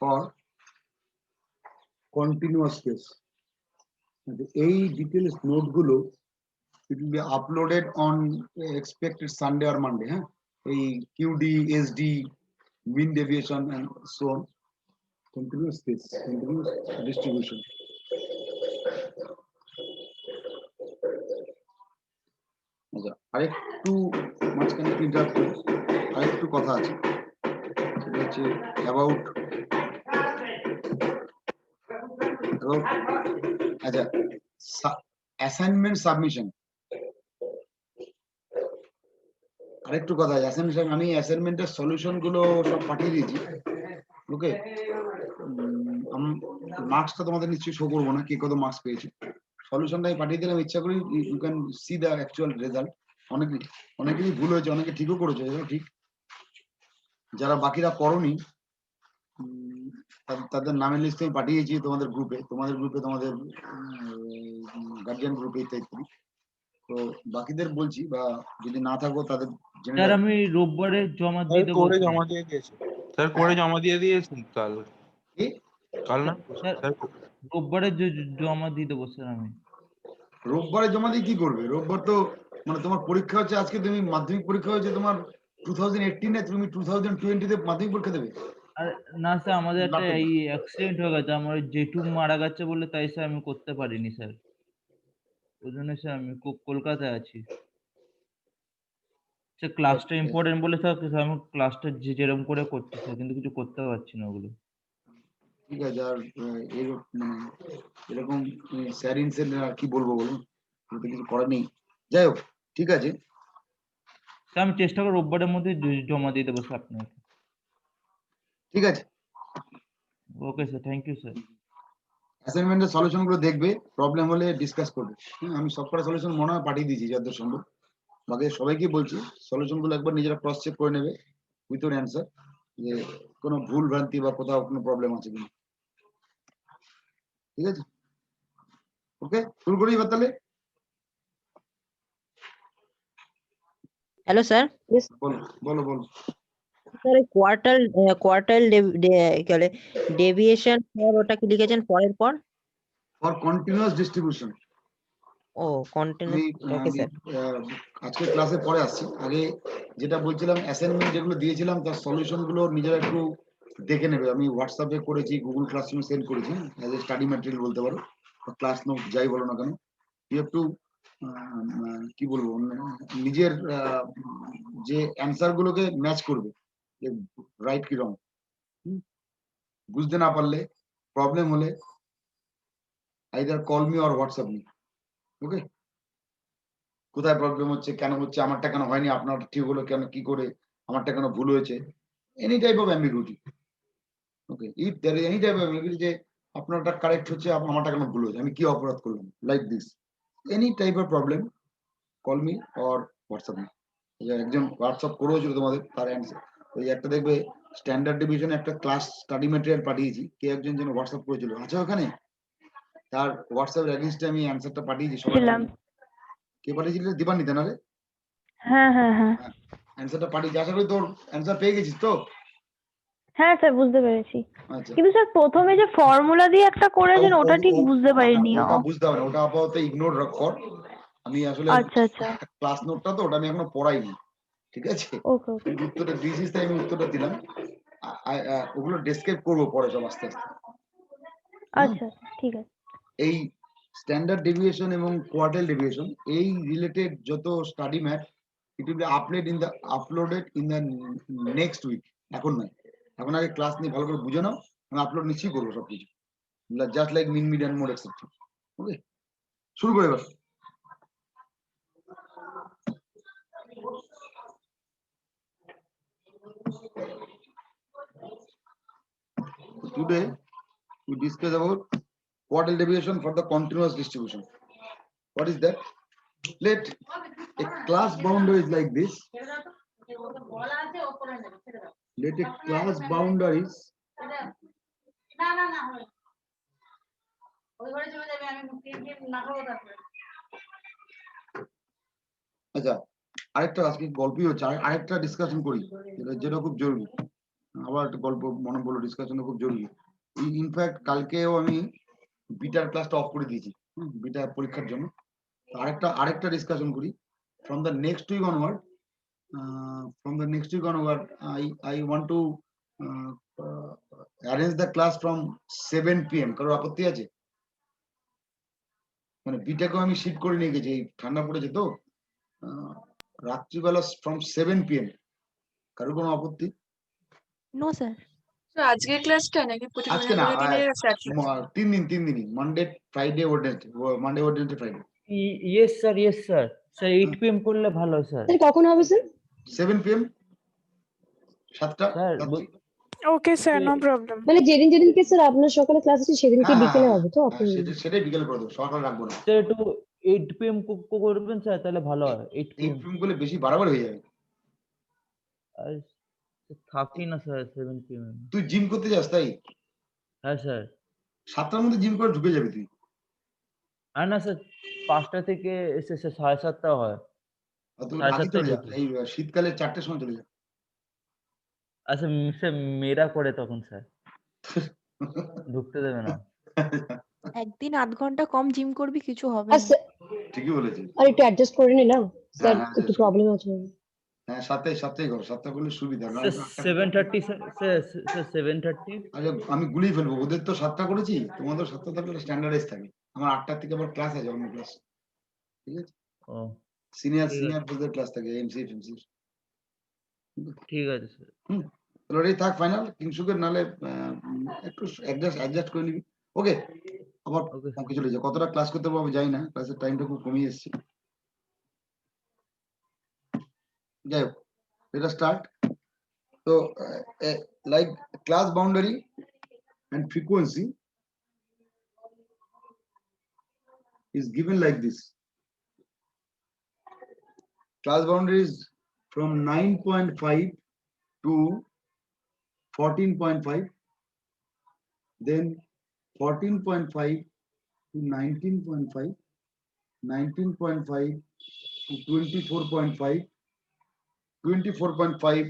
for continuous case. এই details note গুলো it will be uploaded on expected Sunday or Monday. এই QD, SD, mean deviation and so on. Continuous case, continuous distribution. আচ্ছা, আরেকটু মাঝখানে interrupt করি, আরেকটু কথা আছে, সেটা হচ্ছে অ্যাবাউট আচ্ছা অ্যাসাইনমেন্ট সাবমিশন। আরেকটু কথা আছে, অ্যাসাইনমেন্ট আমি অ্যাসাইনমেন্টের সলিউশন গুলো সব পাঠিয়ে দিয়েছি। ওকে, মার্কসটা তোমাদের নিশ্চয়ই শো করবো না কে কত মার্কস পেয়েছে, সলিউশনটা আমি পাঠিয়ে দিলাম। ইচ্ছা করি you can see the actual result. অনেকেরই ভুল হয়েছে, অনেকে ঠিকও করেছে, ঠিক। যারা বাকিরা করনি তাদের নামের লিস্ট আমি পাঠিয়েছি তোমাদের গ্রুপে, তোমাদের গার্জিয়ান গ্রুপে ইত্যাদি। তো বাকিদের বলছি, বা যদি না থাকো তাদের জেনে স্যার আমি রোববারে জমা দিয়ে দেবো। করে জমা দিয়ে দিয়েছি স্যার, করে জমা দিয়ে দিয়েছি কাল না স্যার রোববারে জমা দিয়ে দেবো স্যার। আমি রোববারে জমা দিয়ে কি করবে? রোববার তো মানে তোমার পরীক্ষা হচ্ছে, আজকে তুমি মাধ্যমিক পরীক্ষা হয়েছে তোমার 2018-এ, তুমি 2020-তে মাধ্যমিক পরীক্ষা দেবে? আর না স্যার, আমাদের একটা এই অ্যাক্সিডেন্ট হয়ে গেছে, আমার জেঠু মারা গেছে বলে, তাই স্যার আমি করতে পারিনি স্যার। ওই জন্য স্যার আমি কলকাতায় আছি স্যার। ক্লাসটা ইম্পর্টেন্ট বলে স্যার আমি ক্লাসটা যেরকম করে করছি স্যার, কিন্তু কিছু করতে পারছি না ওগুলো। ঠিক আছে, আর এরকম স্যার ইনসেন্ট আর কি বলবো বলুন, কিছু করার নেই। যাই হোক, ঠিক আছে স্যার আমি চেষ্টা করব রোববারের মধ্যে জমা দিয়ে দেবো স্যার আপনাকে। ঠিক আছে, okay sir, thank you sir. অ্যাসাইনমেন্টের সলিউশন গুলো দেখবে, প্রবলেম হলে ডিসকাস করবে। আমি সবকটা সলিউশন মনে হয় পাঠিয়ে দিয়েছি যতদূর সম্ভব। বাকি সবাইকে বলছি সলিউশন গুলো একবার নিজেরা ক্রস চেক করে নেবে উইথ ওর অ্যান্সার, যে কোনো ভুল ভ্রান্তি বা কোথাও কোনো প্রবলেম আছে কিনা। ঠিক আছে, ওকে, শুরু করি এবার তাহলে। Hello sir. বলো বলো বলো। স্যার কোয়ার্টাইল ডেভিয়েশন ফর, ওটা কি লিখেছেন পরের পর? For continuous distribution. ও কন্টিনিউয়াস, ওকে স্যার। আজকে ক্লাসে পরে আসছি, আগে যেটা বলছিলাম অ্যাসাইনমেন্ট যেগুলো দিয়েছিলাম তার সলিউশন গুলো নিজেরা একটু দেখে নেবে। আমি হোয়াটসঅ্যাপে করেছি, গুগল ক্লাসরুমে সেন্ড করেছি, অ্যাজ এ স্টাডি ম্যাটেরিয়াল বলতে পারো, ক্লাস নোট যাই বলো না কেন। ইউ হ্যাভ টু কি বলবো, নিজের যে অ্যান্সার গুলোকে ম্যাচ করবে, যে রাইট কি রং। বুঝতে না পারলে, প্রবলেম হলে either call me or WhatsApp me. Okay, কোথায় প্রবলেম হচ্ছে, কেন হচ্ছে, আমারটা কেন হয়নি, আপনার ঠিক হলো কেন, কি করে, আমারটা কেন ভুল হয়েছে, any type of ambiguity. Okay, if there is any type of ambiguity, যে আপনারটা কারেক্ট হচ্ছে, আমারটা কেন ভুল হয়েছে, আমি কি অপরাধ করলাম, like this, any type of problem, call me or WhatsApp me. একজন হোয়াটসঅ্যাপ করেছিল তোমাদের, তার অ্যান্সার ওই একটা দেখবে স্ট্যান্ডার্ড ডিভিশনে একটা ক্লাস স্টাডি ম্যাটেরিয়াল পাঠিয়েছি, কে একজন যেন হোয়াটসঅ্যাপ করেছিল, আছে ওখানে, তার হোয়াটসঅ্যাপ এগেইনস্টে আমি অ্যান্সারটা পাঠিয়েছি সবাই। কে পাঠিয়েছিল? দীপান্বিতা না রে? হ্যাঁ হ্যাঁ হ্যাঁ অ্যান্সারটা পাঠিয়েছি, আশা করি তোর অ্যান্সার পেয়ে গেছিস তো? হ্যাঁ স্যার, বুঝতে পেরেছি। আচ্ছা, কিন্তু স্যার প্রথমে যে ফর্মুলা দিয়ে একটা করেছেন ওটা ঠিক বুঝতে পারিনি। ওটা বুঝতে হবে না, ওটা আপাতত ইগনোর কর। আমি আসলে আচ্ছা আচ্ছা, ক্লাস নোটটা তো ওটা আমি এখনো পড়াইনি, ঠিক আছে? ওকে ওকে, উত্তরটা দিয়েছিস তাই আমি উত্তরটা দিলাম, ওগুলো ডেসক্রাইব করবো পরে সব আস্তে আস্তে। আচ্ছা ঠিক আছে। এই স্ট্যান্ডার্ড ডেভিয়েশন এবং কোয়ার্টাইল ডেভিয়েশন, এই রিলেটেড যত study math, it will be uploaded in the next week. এখন নয়, এখন আগে ক্লাস নিয়ে ভালো করে বুঝে নাও, আমি আপলোড নিশ্চয়ই করবো সবকিছু, জাস্ট লাইক মিন, মিড, মোড, এটসেট্রা। ওকে, শুরু করে এবার। Today we discuss about quartile deviation for the continuous distribution. What is that? Let a class boundary is like this. Let a class boundary is আচ্ছা, আরেকটা আজকে গল্পই হচ্ছে, আরেকটা ডিসকাশন করি, যেটা খুব জরুরি। আবার একটা গল্প মনে পড়লো, ডিসকাশনটা খুব জরুরি। ইনফ্যাক্ট কালকেও আমি বিটার ক্লাসটা অফ করে দিয়েছি বিটা পরীক্ষার জন্য। আরেকটা ডিসকাশন করি। From the next week onward I want to arrange the class from 7 PM। কারোর আপত্তি আছে? মানে বিটাকেও আমি শিফট করে নিয়ে গেছি, এই ঠান্ডা পড়েছে তো, রাত্রিবেলা ফ্রম 7 PM। কারোর কোনো আপত্তি? No sir. তো আজকের ক্লাসটা নাকি আজকে না, দিনের ফ্ল্যাট 3 দিন, Monday Friday Wednesday Friday. Yes sir, yes sir. Sir 8 PM করলে ভালো স্যার। স্যার কখন হবে স্যার? 7 PM, 7টা স্যার রাত্রি। Okay sir, no problem. মানে যেদিনকে স্যার আপনার সকালে ক্লাস আছে সেদিনকে হ্যাঁ, বিকেলে হ্যাঁ, হবে তো? হ্যাঁ, সেটাই বিকেলে করে দেবো, সকাল রাখবো না। স্যার একটু 8 PM করবেন স্যার, তাহলে ভালো হয়। 8 এই PM। ফিল্ম গুলো বেশি বাড়াবার হয়ে যাবে। আর থাকি না স্যার 7 PM। তুই জিম করতে যাস তাই? হ্যাঁ স্যার। 7টার মধ্যে জিম করে ঢুকে যাবে তুই। আর না স্যার, 5টা থেকে এসে 7:30 হয়। আর তুই সাড়ে আগে সাতটায় চলে যা, ঢুকি। এই শীতকালে 4টের সময় চলে যা। আচ্ছা স্যার, মেয়েরা করে তখন স্যার, ঢুকতে দেবে না। একদিন 8 ঘন্টা কম জিম করবি, কিছু হবে আর না। স্যার ঠিকই বলেছিস। আর একটু অ্যাডজাস্ট করে নিলাম স্যার, হ্যাঁ, একটু adjust প্রবলেম আছে। হ্যাঁ, 7টাই করো, 7টা করলে সুবিধা। না স্যার 7:30 স্যার, 7:30। আরে আমি গুলিয়ে ফেলবো, ওদের তো 7টা করেছি, তোমাদের 7টা থাকলে স্ট্যান্ডার্ডাইজ থাকে। আমার 8টার থেকে আবার ক্লাস আছে, অন্য ক্লাস। ঠিক আছে, ও সিনিয়র ঠিক আছে। বলতে ক্লাস থাকে, এমসি ফেমসি। ঠিক আছে স্যার। তাহলে ওটাই থাক ফাইনাল। কিংসুকের নালে একটু অ্যাডজাস্ট করে নিবি। ওকে, আবার ওকে অঙ্কে চলে যা। কতটা ক্লাস করতে পারবো আমি জানি না, ক্লাসের টাইমটা খুব কমিয়ে এসেছি। যাই হোক, এটা স্টার্ট। তো like class boundary and frequency is given like this. Class boundary is from 9.5 to 14.5, then 14.5 to 19.5, 19.5 to 24.5, 24.5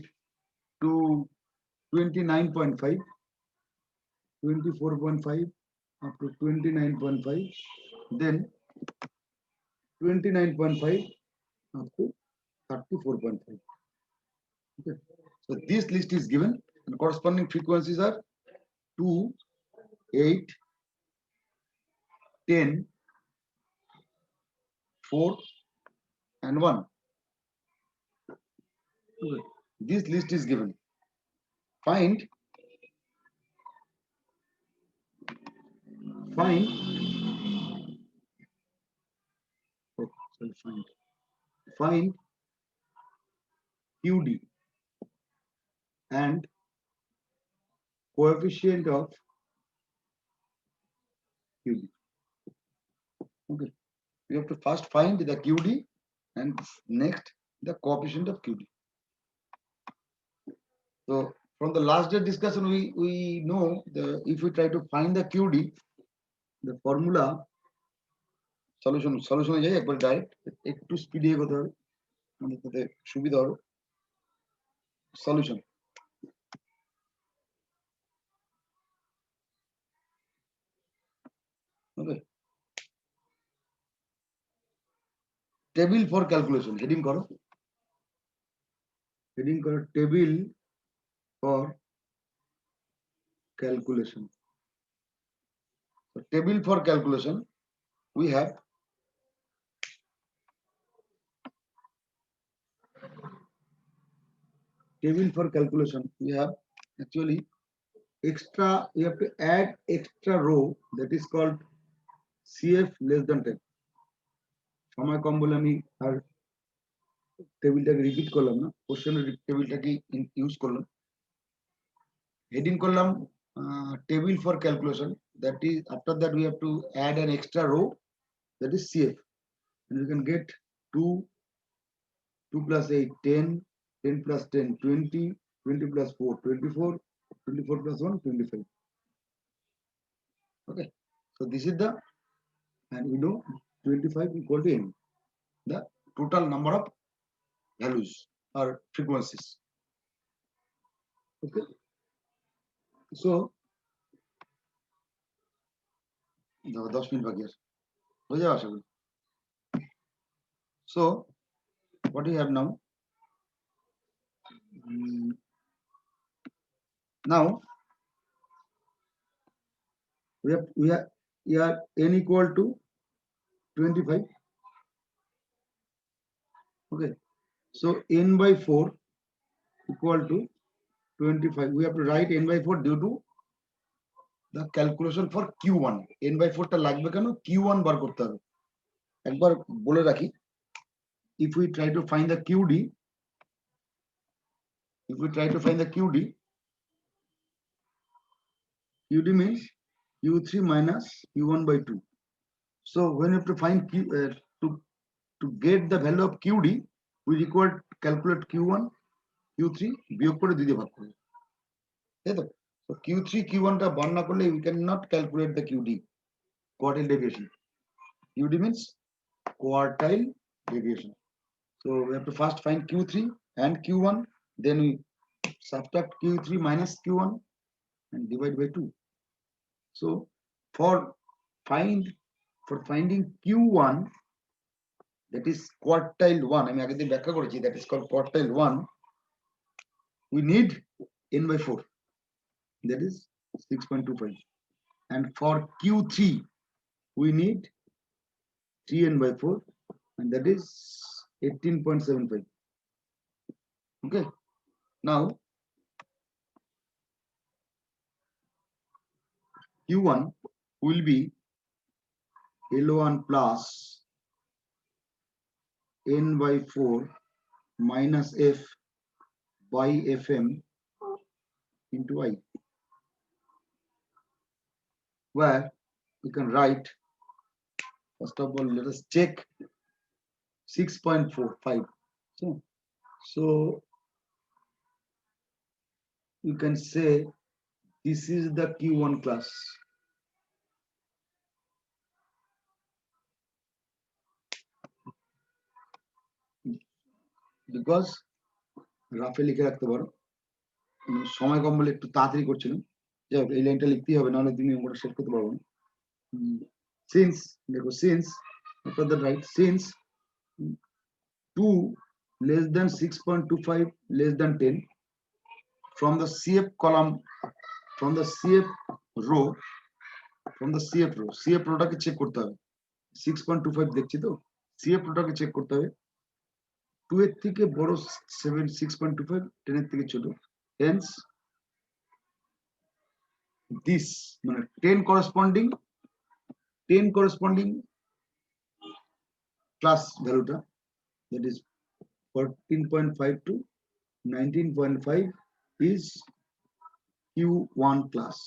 to 29.5, 24.5 up to 29.5, then 29.5 up to 34.5. Okay, so this list is given and corresponding frequencies are 2, 8, 10, 4 and 1. Okay, this list is given. Find QD and coefficient of QD. Okay, we have to first find the QD and next the coefficient of QD. So from the last day discussion, we know if we try to find the QD, the formula solution এ যাই একবার direct, একটু স্পিডে এগোতে হবে, আমাদের সাথে সুবিধা হবে। Solution, okay, table for calculation, heading করো table for calculation. So table for calculation, we have actually extra, you have to add extra row that is called CF less than 10. সময় কম বলে আমি আর টেবিলটাকে রিপিট করলাম না, কোশ্চেনের টেবিলটাকে ইউজ করলাম। Heading করলাম table for calculation, that is after that we have to add an extra row that is CF, and you can get 2 plus 8 10, 10 plus 10 20, 20 plus 4 24, 24 plus 1 25. Okay, so this is the, and we know 25 equal to n, the total number of values or frequencies. Okay, So 10 minute বাকি আছে, হয়ে যাবে আশা করি। So what do you have now? Now we have n equal to 25. Okay, so n by 4 equal to 25. We have to write n by 4 due to the calculation for q1. n by 4 টা লাগবে কেন, q1 বার করতে হবে। একবার বলে রাখি, if we try to find the qd, qd means q3 minus q1 by 2. So when you have to find to get the value of qd, we require calculate q1 q3 বিয়োগ করে দিতে ভাগ করব, তাই তো। So q3 q1 টা বার না করলে we cannot calculate the qd, quartile deviation. qd means quartile deviation. So we have to first find q3 and q1, then we subtract q3 minus q1 and divide by 2. So for finding q1, that is quartile 1, আমি আগে দিন ব্যাখ্যা করেছি, that is called quartile 1, we need n by 4, that is 6.25, and for q3 we need 3n by 4, and that is 18.75. Okay, now q1 will be L1 plus n by 4 minus f by fm into I, where we can write, first of all, let us check 6.45. So you can say this is the q1 class. Because রাফে লিখে রাখতে পারো, সময় কম বলে একটু তাড়াতাড়ি করছিলাম, যাই হোক এই লাইনটা লিখতেই হবে, নাহলে তুমি অঙ্কটা শেষ করতে পারবো না। সিন্স দেখো, since after that write, since 2 less than 6.25 less than 10, from the CF column, from the CF row, CF রোটাকে চেক করতে হবে। 6.25 দেখছি তো, CF রোটাকে চেক করতে হবে, 2 এর থেকে বড় 6.25, 10 এর থেকে ছোট, hence this মানে 10 corresponding class ভ্যালুটা, that is 14.5 to 19.5 is q1 class.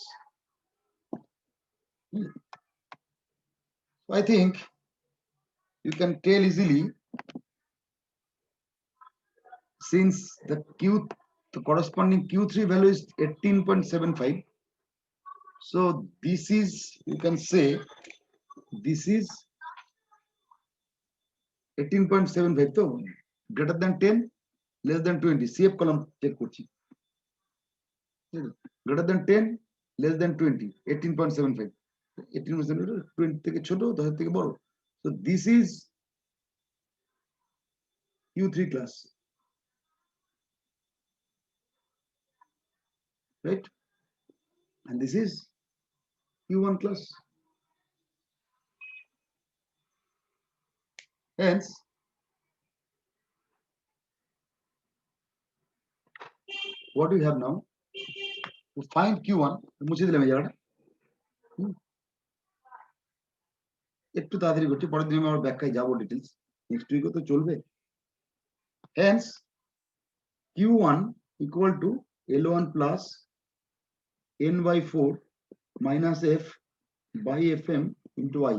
So I think you can tell easily, since the corresponding q3 value is 18.75, so this is, you can say this is 18.75, so greater than 10 less than 20, CF column check করছি, greater than 10 less than 20, 18.75, 18.75 20 থেকে ছোট, 10 থেকে বড়, so this is q3 class, right, and this is q1 class. Hence what we have now to find q1, মুছে দিলাম এই জায়গাটা, একটু তাড়াতাড়ি করছি, পরের দিন আমরা ব্যাখ্যায় যাব ডিটেইলস, নেক্সট উইকও তো চলবে। Hence q1 equal to L1 plus n by 4 minus f by fm into I.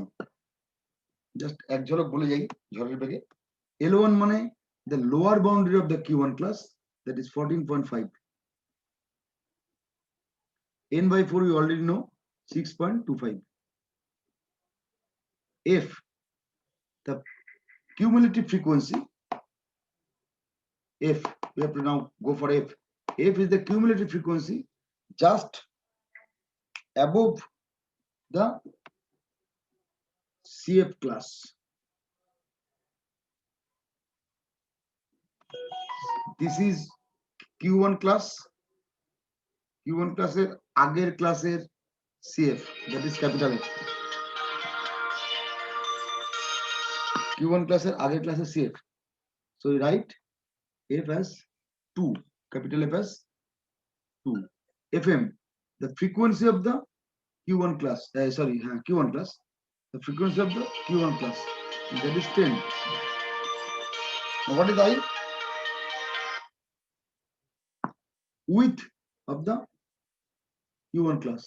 Just এক ঝলক বলে যাই ঝড়ের বেগে, L1 মানে the lower boundary of the q1 class, that is 14.5, n by 4 we already know 6.25, f the cumulative frequency, f we have to now go for f is the cumulative frequency just above the CF class. This is Q1 class. Q1 ক্লাসের আগের ক্লাসের CF, that is capital F. Q1 ক্লাসের আগের ক্লাসের CF. So you write F as 2, capital F as 2. FM, the frequency of the Q1 class, Q1 class, the frequency of the Q1 class, that is 10. Now what is I? Width of the Q1 class.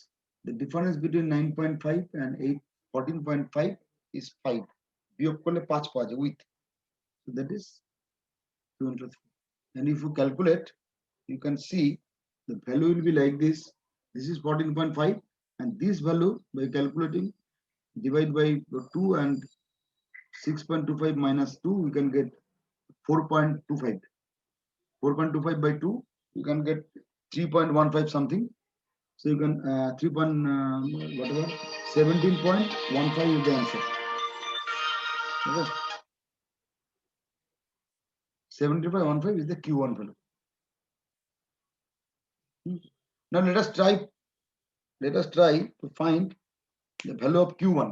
The difference between 9.5 and 14.5 is 5. বিয়োগ করলে 5 পাওয়া যায় width. So that is Q1 class. And if you calculate, you can see the value will be like this. This is 14.5, and this value by calculating divide by 2 and 6.25 minus 2, we can get 4.25. 4.25 by 2, you can get 3.15 something. So you can 17.15 is the answer. Okay. 17.15 is the Q1 value. Now let us try to find the value of Q1.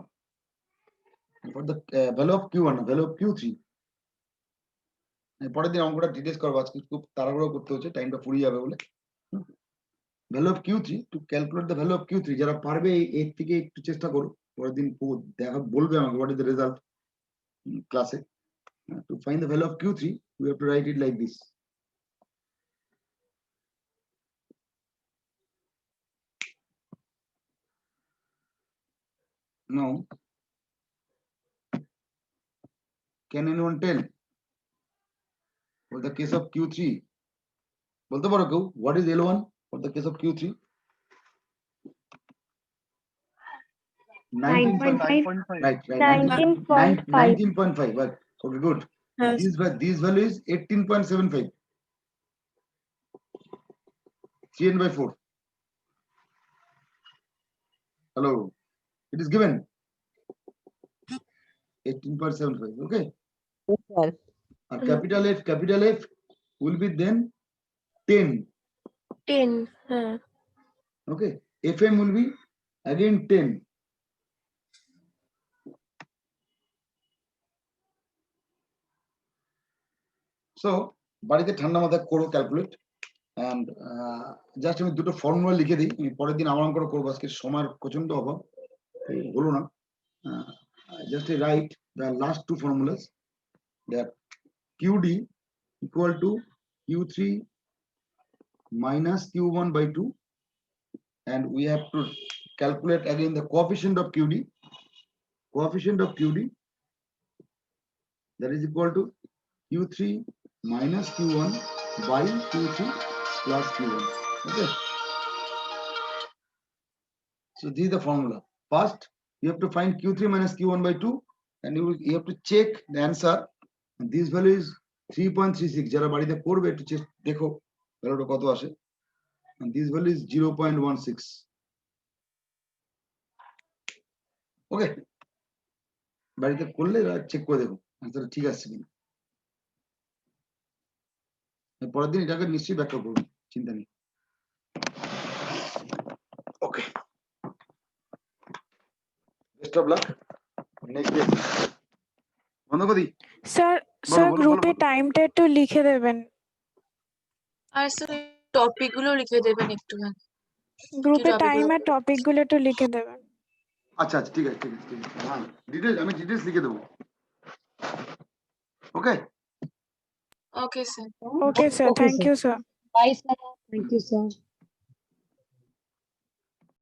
For the value of Q1, value of Q3. পরের দিন অঙ্কটা details করব, আজকে খুব তাড়াহুড়ো করতে হচ্ছে, টাইমটা ফুরিয়ে যাবে বলে। Value of Q3, to calculate the value of Q3, যারা পারবে এর থেকে একটু চেষ্টা করো, পরের দিন দেখা বলবে আমাকে হোয়াট ইজ দ্য রেজাল্ট ক্লাসে। To find the value of Q3, we have to write it like this. Now, can anyone tell for the case of Q3? বলতে পারো কেউ what is L1 for the case of Q3? 9.5. Right. 19.5. 19.5. Right. Okay, good. Yes. This value is 18.75. 3n by 4. Hello. It is given. 18.75. Okay. Yes, sir. And capital F will be then 10. 10. Okay. FM will be again 10. So, বাড়িতে ঠান্ডা মাথায় করো calculate, and just আমি দুটো formula লিখে দিই, আমি পরের দিন আমার অঙ্কটা করবো, আজকে সময়ের প্রচন্ড অভাব হলো না। Just write the last two formulas, that QD equal to Q3 minus Q1 by 2, and we have to calculate again the coefficient of QD. Coefficient of QD, that is equal to Q3 minus Q1 by Q3 plus Q1. Okay. So this is the formula. First, you have to find Q3 minus Q1 by 2, and you have to check the answer. And this value is 3.36. যারা বাড়িতে করবে একটু দেখো ভ্যালুটা কত আসে। And this value is 0.16. Okay. বাড়িতে করলে চেক করে দেখো আনসার ঠিক আছে কিনা। পরের দিন এটাকে নিশ্চয়ই ব্যাখ্যা করবো, চিন্তা নেই। Okay, best of luck. Next day বন্ধ করি। স্যার গ্রুপে টাইমটা একটু লিখে দেবেন। আর স্যার টপিক গুলো লিখে দেবেন একটুখানি। গ্রুপে টাইম আর টপিক গুলো একটু লিখে দেবেন। আচ্ছা ঠিক আছে। হ্যাঁ, ডিটেইলস লিখে দেবো। Okay okay sir. Okay sir, thank you sir. Bye, sir. Thank you, sir.